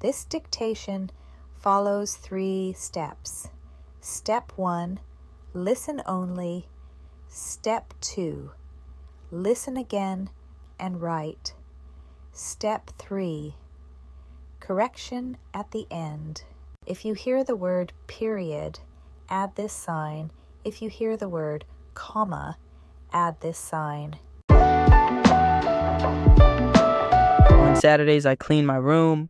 This dictation follows 3 steps. Step 1, listen only. Step 2, listen again and write. Step 3, correction at the end. If you hear the word period, add this sign. If you hear the word comma, add this sign. On Saturdays, I clean my room,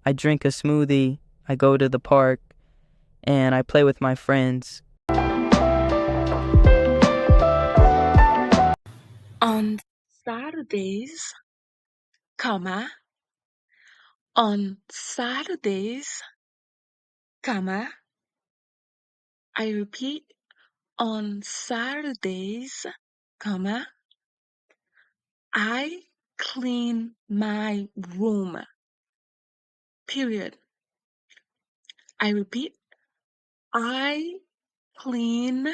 I drink a smoothie, I go to the park, and I play with my friends. On Saturdays, comma, on Saturdays, comma, I repeat, on Saturdays, comma, I clean my room, period. I repeat, I clean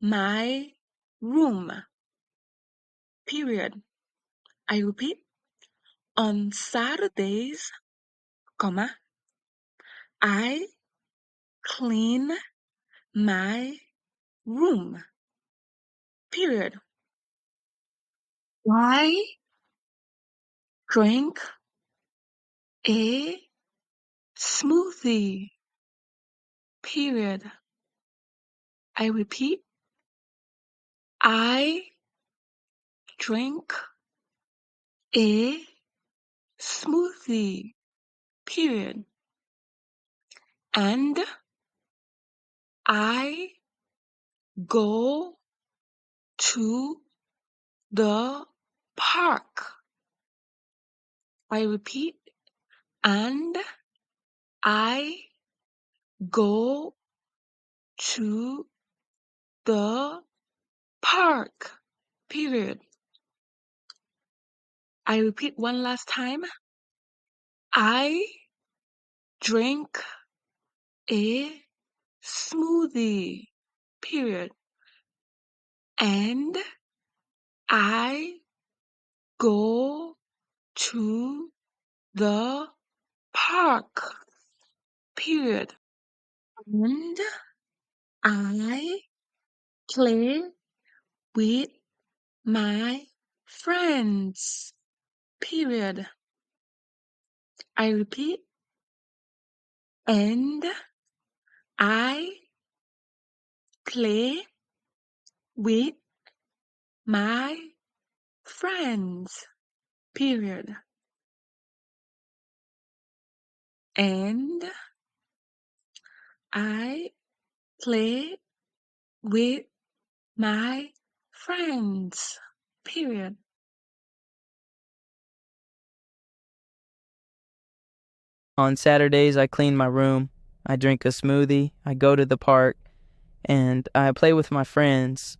my room, period. I repeat, on Saturdays, comma, I clean my room, period. I drink a smoothie, period. I repeat, I drink a smoothie, period. And I go to the park. I repeat, and I go to the park, period. I repeat one last time. I drink a smoothie, period. And I go to the park, period. And I play with my friends, period. I repeat, and I play with my friends, period. And I play with my friends, period. On Saturdays, I clean my room, I drink a smoothie, I go to the park, and I play with my friends.